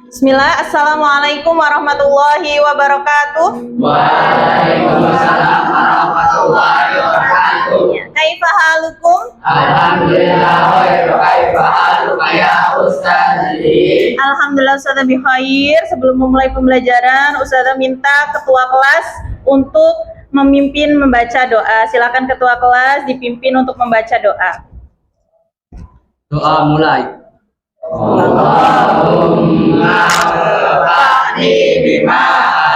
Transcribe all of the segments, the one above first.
Bismillah, Assalamualaikum warahmatullahi wabarakatuh. Waalaikumsalam warahmatullahi wabarakatuh. Kaifa halukum? Alhamdulillah kaifa haluka ya Ustaz. Alhamdulillah Ustazah bi khair. Sebelum memulai pembelajaran, Ustazah minta ketua kelas untuk memimpin membaca doa. Silakan ketua kelas dipimpin untuk membaca doa. Doa mulai. Allahumma fa'ni bima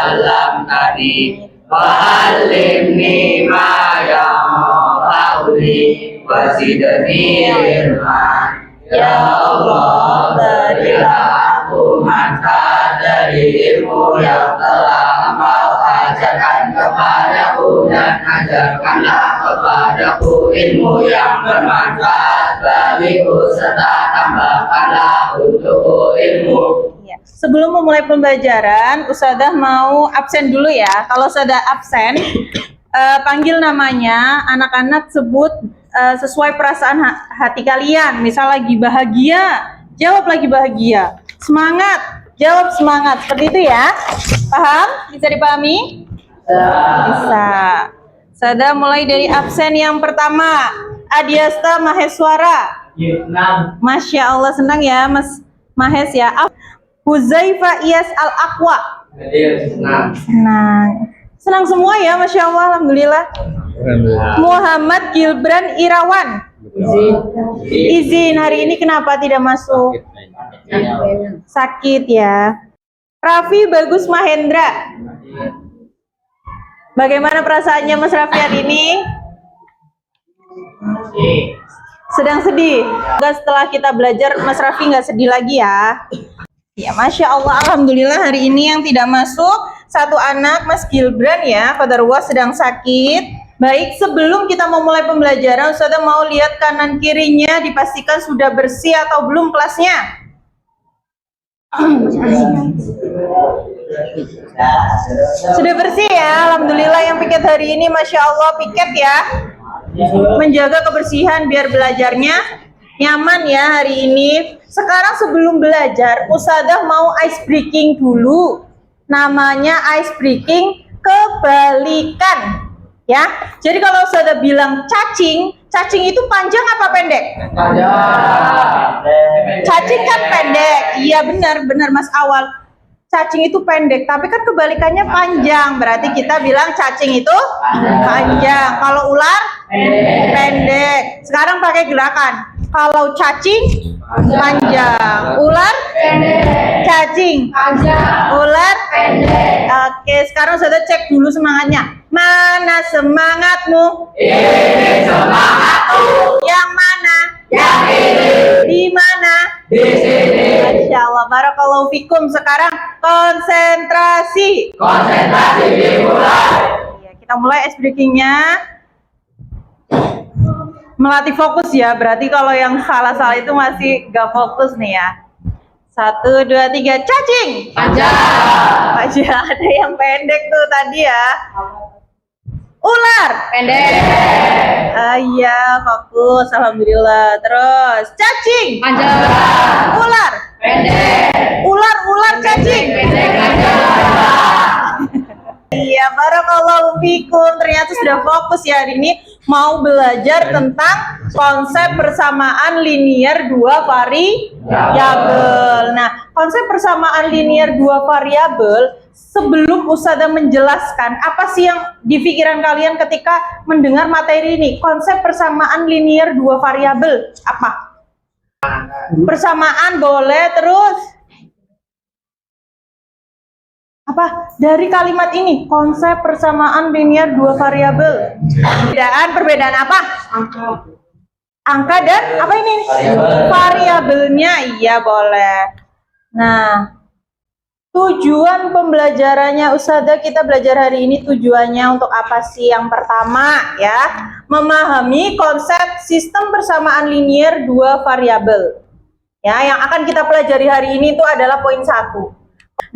'allamtani wa 'allimni ma yanfa'uni wa zidni ilman. Ya Allah, berilah aku manfaat dari ilmu yang telah Engkau ajarkan kepadaku dan ajarkanlah kepadaku ilmu yang bermanfaat bagiku serta tambahkanlah untukku ilmu. Ya. Sebelum memulai pembelajaran, Ustazah mau absen dulu ya. Kalau sudah absen, panggil namanya, anak-anak sebut sesuai perasaan hati kalian. Misal lagi bahagia, jawab lagi bahagia. Semangat, jawab semangat. Seperti itu ya. Paham? Bisa dipahami? Bisa. Sudah mulai dari absen yang pertama. Adiasta Maheswara. Masya Allah, senang ya Mas Mahes ya. Huzaifa Iyas Al-Aqwa. Senang semua ya, Masya Allah, Alhamdulillah. Muhammad Gilbran Irawan. Izin, hari ini kenapa tidak masuk? Sakit ya. Raffi Bagus Mahendra. Bagaimana perasaannya Mas Raffi hari ini? Sedang sedih. Setelah kita belajar, Mas Raffi nggak sedih lagi ya. Ya, Masya Allah, Alhamdulillah hari ini yang tidak masuk satu anak, Mas Gilbran ya, qadarullah sedang sakit. Baik, sebelum kita memulai pembelajaran, Ustazah mau lihat kanan kirinya, dipastikan sudah bersih atau belum kelasnya. Sudah bersih ya, Alhamdulillah. Yang piket hari ini, Masya Allah, piket ya. Menjaga kebersihan biar belajarnya nyaman ya hari ini. Sekarang sebelum belajar, Ustazah mau ice breaking dulu. Namanya ice breaking kebalikan. Ya, jadi kalau Ustazah bilang cacing, cacing itu panjang apa pendek? Cacing kan pendek. Iya benar Mas Awal. Cacing itu pendek, tapi kan kebalikannya panjang. Berarti kita bilang cacing itu panjang. Kalau ular pendek. Sekarang pakai gerakan. Kalau cacing panjang, ular cacing panjang, ular pendek. Oke, sekarang sudah cek dulu semangatnya. Mana semangatmu? Ini semangatku. Yang mana? Yang ini. Di mana? Di sini. Masya Allah, barakallahu fikum. Sekarang konsentrasi. Konsentrasi dimulai. Ya, kita mulai ice breakingnya. Melatih fokus ya, berarti kalau yang salah-salah itu masih gak fokus nih ya. 1, 2, 3, cacing Panjang. aja. Ada yang pendek tuh tadi ya. Ular Pendek. Iya, fokus, alhamdulillah. Terus cacing Panjang. ular Pendek. ular cacing Pendek panjang. Iya, barakallahu fikum. Ternyata sudah fokus ya hari ini. Mau belajar tentang konsep persamaan linier dua variabel. Nah, konsep persamaan linier dua variabel, sebelum Ustazah menjelaskan apa sih yang di pikiran kalian ketika mendengar materi ini, konsep persamaan linier dua variabel apa? Persamaan boleh, terus apa dari kalimat ini, konsep persamaan linier dua variabel? Perbedaan apa? Angka dan apa ini? Variabelnya. Iya, boleh. Nah, tujuan pembelajarannya Ustazah, kita belajar hari ini tujuannya untuk apa sih? Yang pertama ya, memahami konsep sistem persamaan linier dua variabel. Ya, yang akan kita pelajari hari ini itu adalah poin 1.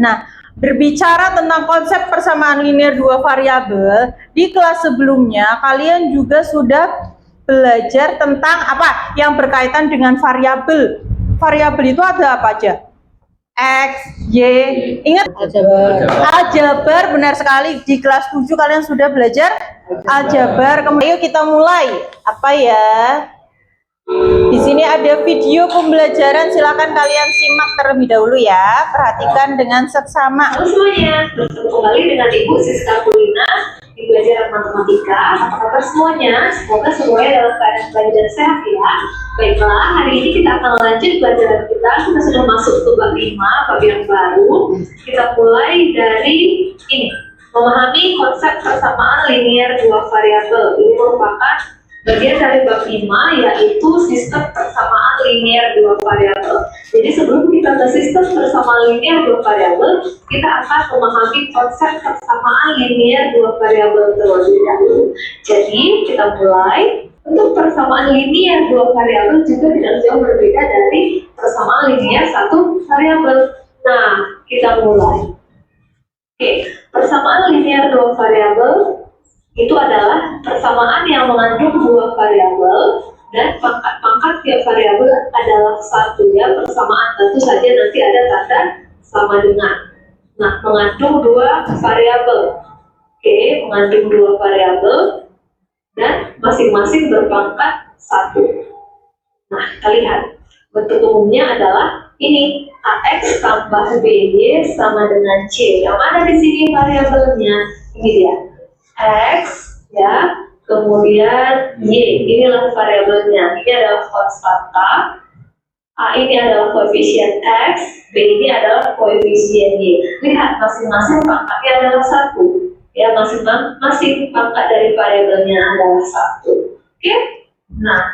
Nah, berbicara tentang konsep persamaan linier dua variabel, di kelas sebelumnya kalian juga sudah belajar tentang apa yang berkaitan dengan variabel. Variabel itu ada apa aja? X, Y. Ingat? Aljabar, benar sekali. Di kelas 7 kalian sudah belajar aljabar. Kemudian kita mulai. Apa ya? Di sini ada video pembelajaran. Silakan kalian simak terlebih dahulu ya. Perhatikan dengan seksama. Halo semuanya, bertemu kembali dengan Ibu Siska Kulina di pelajaran matematika. Apa kabar semuanya? Semoga semuanya dalam keadaan baik dan sehat ya. Baiklah, hari ini kita akan lanjut pelajaran kita. Kita sudah masuk ke bab 5, bab yang baru. Kita mulai dari ini, memahami konsep persamaan linear dua variabel. Ini merupakan bagian dari bab 5, yaitu sistem persamaan linear dua variabel. Jadi sebelum kita ke sistem persamaan linear dua variabel, kita akan memahami konsep persamaan linear dua variabel terlebih dahulu. Jadi kita mulai. Untuk persamaan linear dua variabel juga tidak jauh berbeda dari persamaan linear satu variabel. Nah, kita mulai. Oke, persamaan linear dua variabel itu adalah persamaan yang mengandung dua variabel dan pangkat-pangkat tiap variabel adalah satu ya. Persamaan tentu saja nanti ada tanda sama dengan. Nah, mengandung dua variabel. Oke, mengandung dua variabel dan masing-masing berpangkat satu. Nah, kita lihat bentuk umumnya adalah ini, AX tambah BY sama dengan C. Yang mana di sini variabelnya? Ini dia, X ya, kemudian Y, inilah variabelnya. Ini adalah konstanta, A ini adalah koefisien X, B ini adalah koefisien Y. Lihat, masing-masing pangkatnya adalah satu ya, masing-masing pangkat dari variabelnya adalah satu. Oke? Nah,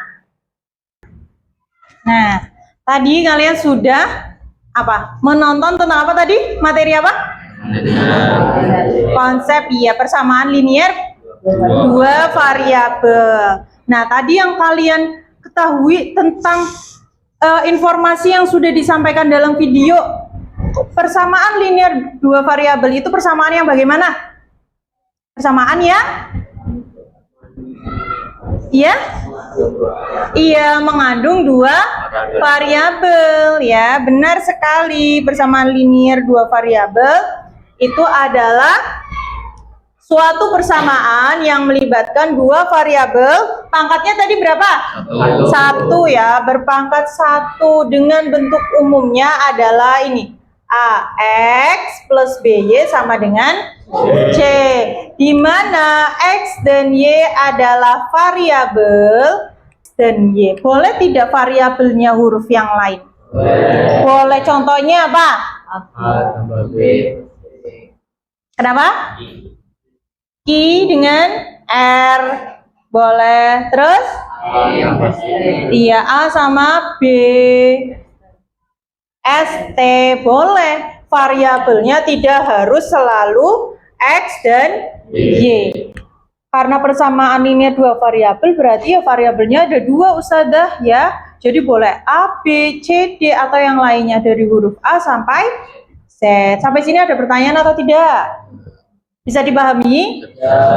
tadi kalian sudah apa? Menonton tentang apa tadi? Materi apa? Konsep ya, persamaan linear dua variabel. Nah, tadi yang kalian ketahui tentang informasi yang sudah disampaikan dalam video, persamaan linear dua variabel itu persamaan yang bagaimana? Persamaan ya? Iya? Iya, mengandung dua variabel ya. Benar sekali. Persamaan linear dua variabel itu adalah suatu persamaan yang melibatkan dua variabel. Pangkatnya tadi berapa? Satu ya, berpangkat satu. Dengan bentuk umumnya adalah ini, AX plus BY sama dengan C, di mana X dan Y adalah variabel dan Y. Boleh tidak variabelnya huruf yang lain? Boleh. Contohnya apa? A tambah B. Kenapa? I dengan R. Boleh. Terus? Iya, A sama B. ST boleh. Variabelnya tidak harus selalu X dan Y. Karena persamaan linear dua variabel berarti ya variabelnya ada dua Ustadzah ya. Jadi boleh A, B, C, D atau yang lainnya dari huruf A sampai Z. Sampai sini ada pertanyaan atau tidak? Bisa dipahami?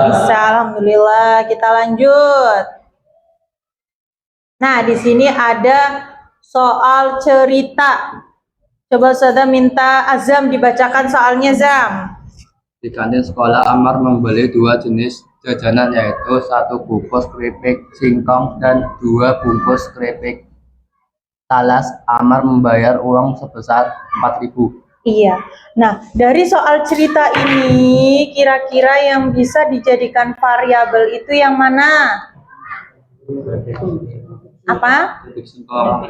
Bisa, alhamdulillah. Kita lanjut. Nah, di sini ada soal cerita. Coba Ustadzah minta Azam dibacakan soalnya, Zam. Di kantin sekolah, Amar membeli dua jenis jajanan, yaitu satu bungkus keripik singkong dan dua bungkus keripik talas. Amar membayar uang sebesar 4.000. Iya. Nah, dari soal cerita ini, kira-kira yang bisa dijadikan variabel itu yang mana? Apa? Keripik singkong.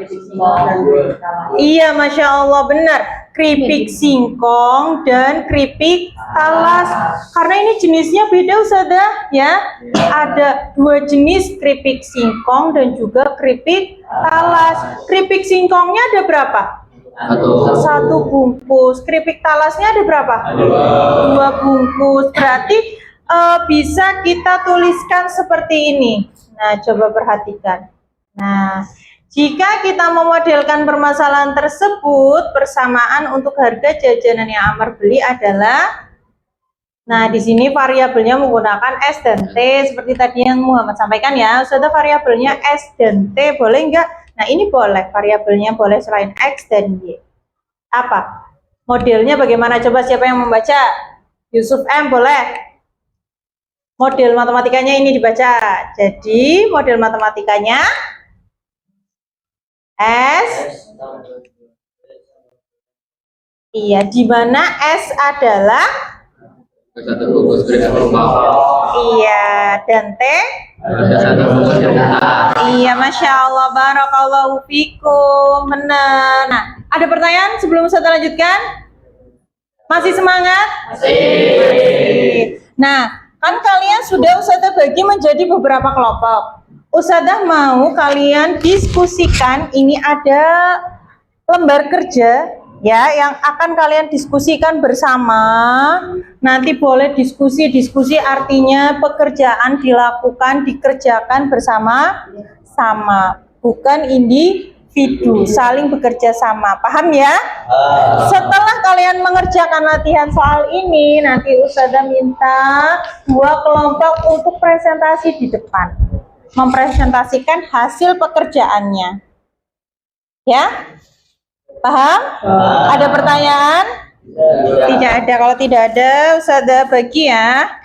Iya, Masya Allah, benar. Keripik singkong dan keripik talas. Karena ini jenisnya beda, Ustadzah, ya. Ada dua jenis keripik singkong dan juga keripik talas. Keripik singkongnya ada berapa? Satu bungkus. Keripik talasnya ada berapa? Dua bungkus. Berarti bisa kita tuliskan seperti ini. Nah, coba perhatikan. Nah, jika kita memodelkan permasalahan tersebut, persamaan untuk harga jajanan yang Amar beli adalah, nah di sini variabelnya menggunakan S dan T seperti tadi yang Muhammad sampaikan ya. Sudah variabelnya S dan T, boleh enggak? Nah, ini boleh, variabelnya boleh selain X dan Y. Apa? Modelnya bagaimana? Coba siapa yang membaca? Yusuf M boleh. Model matematikanya ini dibaca. Jadi model matematikanya S. Iya, di mana S adalah satu bungkus krim iya dan T. satu bungkus krim. Iya, Masya Allah, barakallahu fikum. Benar. Nah, ada pertanyaan sebelum saya lanjutkan? Masih semangat? Masih. Nah, kan kalian sudah Ustazah bagi menjadi beberapa kelompok. Ustazah mau kalian diskusikan, ini ada lembar kerja ya yang akan kalian diskusikan bersama. Nanti boleh diskusi artinya pekerjaan dikerjakan bersama-sama, bukan individu, saling bekerja sama. Paham ya? Setelah kalian mengerjakan latihan soal ini, nanti Ustazah minta 2 kelompok untuk presentasi di depan, mempresentasikan hasil pekerjaannya. Ya? Paham? Ada pertanyaan? Tidak ada. Kalau tidak ada, Ustazah bagi ya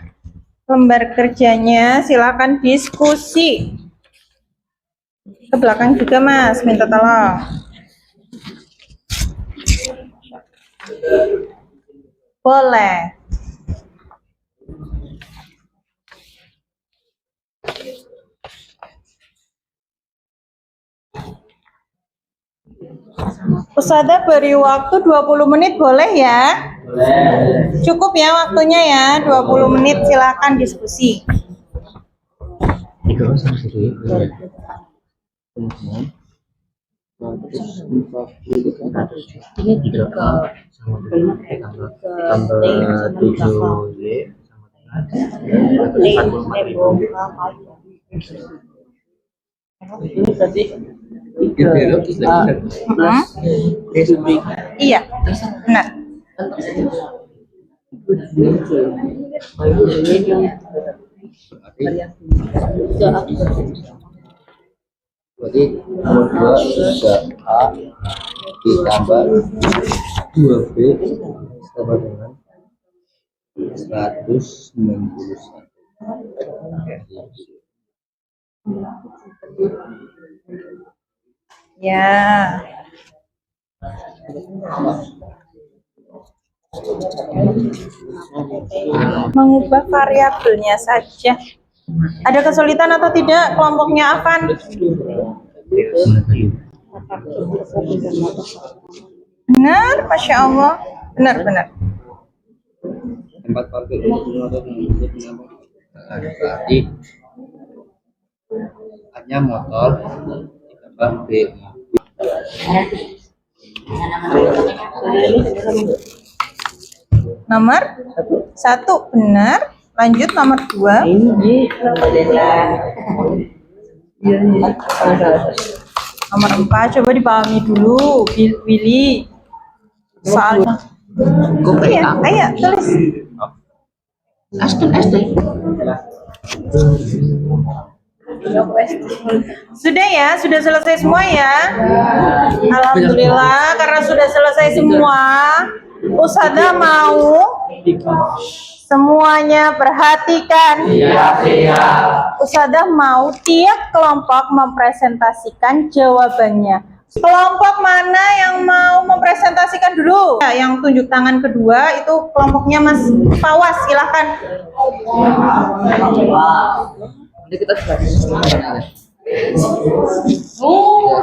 lembar kerjanya, silakan diskusi. Ke belakang juga Mas, minta tolong. Boleh. Ustazah beri waktu 20 menit boleh ya? Boleh. Cukup ya waktunya ya, 20 menit silakan diskusi. Iya, benar. Berarti nomor 2 3A ditambah 2B sama dengan 191. Ya. Mengubah variabelnya saja. Ada kesulitan atau tidak kelompoknya Afan? Benar, Masya Allah. Benar. Tempat parkir berarti hanya motor ditambah B. Nomor 1 benar. Lanjut nomor 2. Nomor 4 coba dipahami dulu, Willy. Soalnya. Iya, ayo tulis. Sudah ya, sudah selesai semua ya. Alhamdulillah, karena sudah selesai semua, Ustazah mau semuanya perhatikan. Ustazah mau tiap kelompok mempresentasikan jawabannya. Kelompok mana yang mau mempresentasikan dulu? Ya, yang tunjuk tangan kedua itu kelompoknya Mas Fawas, silahkan. Nanti kita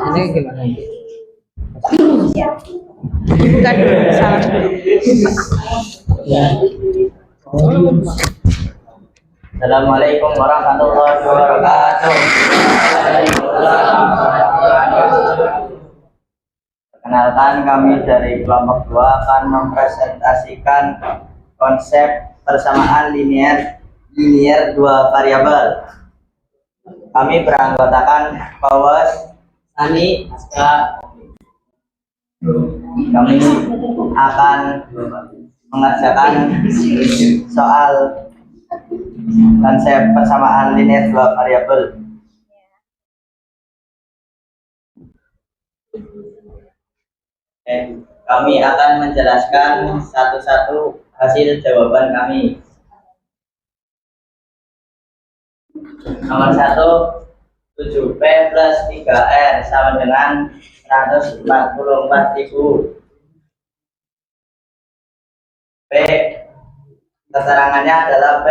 ini gimana? Dibuka dulu, salam dulu. Assalamualaikum warahmatullahi wabarakatuh. Perkenalkan, kami dari kelompok 2 akan mempresentasikan konsep persamaan linier 2 variabel. Kami beranggotakan Fawas, Sani, Aska. Kami akan mengerjakan soal konsep persamaan linier 2 variabel. Kami akan menjelaskan satu-satu hasil jawaban kami. Nomor 1, 7P plus 3R sama dengan 144.000. P, keterangannya adalah P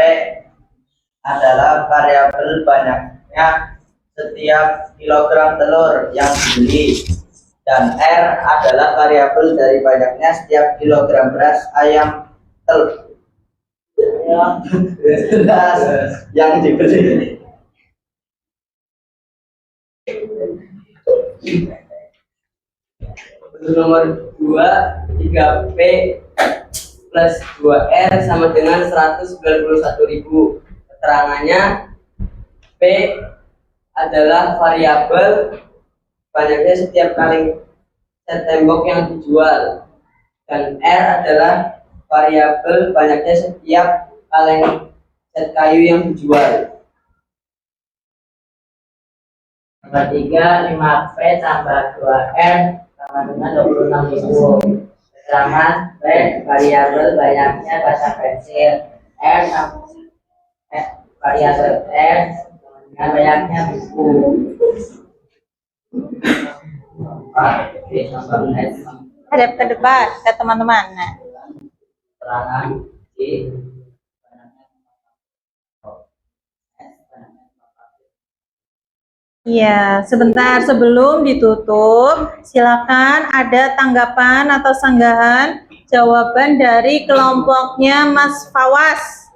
adalah variabel banyaknya setiap kilogram telur yang dibeli, dan R adalah variabel dari banyaknya setiap kilogram beras ayam telur yang dibeli. Nomor 2, 3P plus 2R sama dengan 191.000. Keterangannya P adalah variabel banyaknya setiap kali set tembok yang dijual, dan R adalah variabel banyaknya setiap kaleng set kayu yang dijual. Nomor 3, 5P tambah 2R sama dengan 26.000. Keterangan P variabel banyaknya kaca pensil, R sama variabel R dengan banyaknya buku. Hadap ke depan ke teman-teman. Nah, Keterangan D iya, sebentar sebelum ditutup, silakan ada tanggapan atau sanggahan jawaban dari kelompoknya Mas Fawas.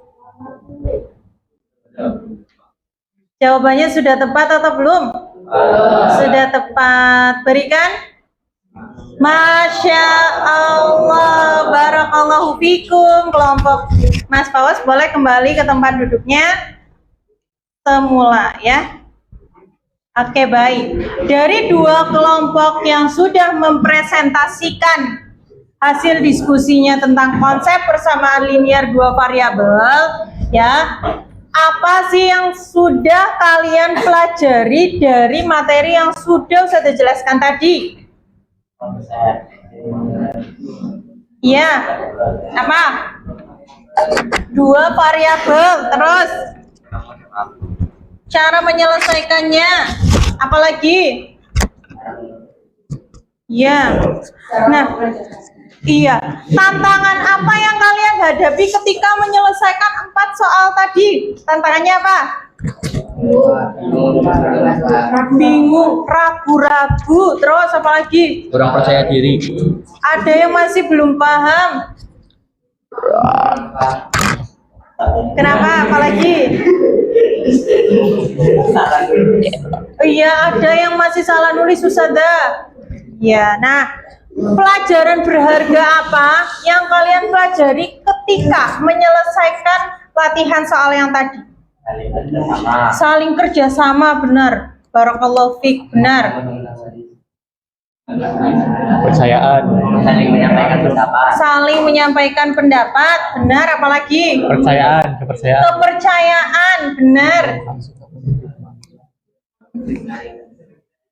Jawabannya sudah tepat atau belum? Sudah tepat. Berikan. Masya Allah, barakallahu fikum. Kelompok Mas Fawas boleh kembali ke tempat duduknya semula ya. Oke, baik. Dari dua kelompok yang sudah mempresentasikan hasil diskusinya tentang konsep persamaan linear dua variabel, ya, apa sih yang sudah kalian pelajari dari materi yang sudah saya jelaskan tadi? Iya, apa? Dua variabel, terus cara menyelesaikannya, apalagi? Ya, nah, iya. Tantangan apa yang kalian hadapi ketika menyelesaikan 4 soal tadi? Tantangannya apa? Bingung, ragu-ragu, terus apalagi? Kurang percaya diri. Ada yang masih belum paham? Kenapa? Apalagi? Oh iya, ada yang masih salah nulis Ustazah. Ya, nah, pelajaran berharga apa yang kalian pelajari ketika menyelesaikan latihan soal yang tadi? Saling kerjasama, benar. Barakallahu fiik, benar. Kepercayaan. Saling menyampaikan pendapat. Saling menyampaikan pendapat, benar. Apalagi? Kepercayaan. Kepercayaan, benar.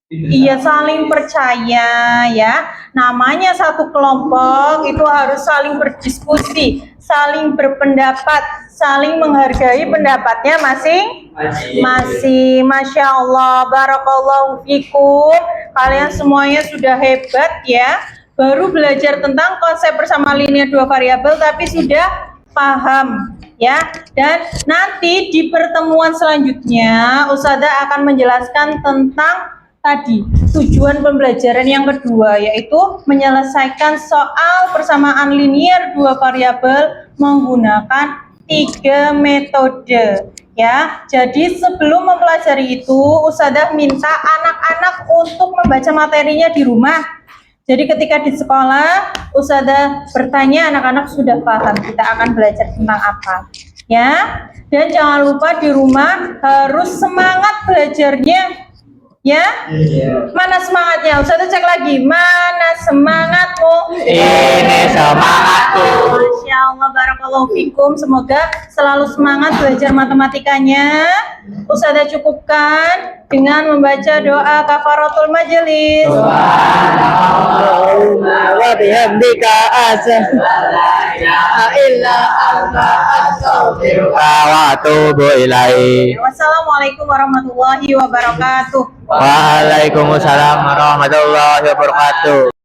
Iya, saling percaya ya. Namanya satu kelompok itu harus saling berdiskusi, saling berpendapat, saling menghargai pendapatnya masing-masing. Masya Allah, barakallahu fikum. Kalian semuanya sudah hebat ya. Baru belajar tentang konsep bersama linear dua variabel tapi sudah paham ya. Dan nanti di pertemuan selanjutnya Ustazah akan menjelaskan tentang tadi tujuan pembelajaran yang kedua, yaitu menyelesaikan soal persamaan linear dua variabel menggunakan 3 metode ya. Jadi sebelum mempelajari itu Ustazah minta anak-anak untuk membaca materinya di rumah. Jadi ketika di sekolah Ustazah bertanya, anak-anak sudah paham kita akan belajar tentang apa ya. Dan jangan lupa di rumah harus semangat belajarnya ya. Mana semangatnya? Ustazah cek lagi. Mana semangatmu? Ini semangatku. Masya Allah, barakallahu fikum. Semoga selalu semangat belajar matematikanya. Ustazah cukupkan dengan membaca doa kafaratul majelis. Wa bihamdika Illa anta astaghfiruka. wa atubu ilaik. Wassalamualaikum warahmatullahi wabarakatuh. Waalaikumsalam warahmatullahi wabarakatuh.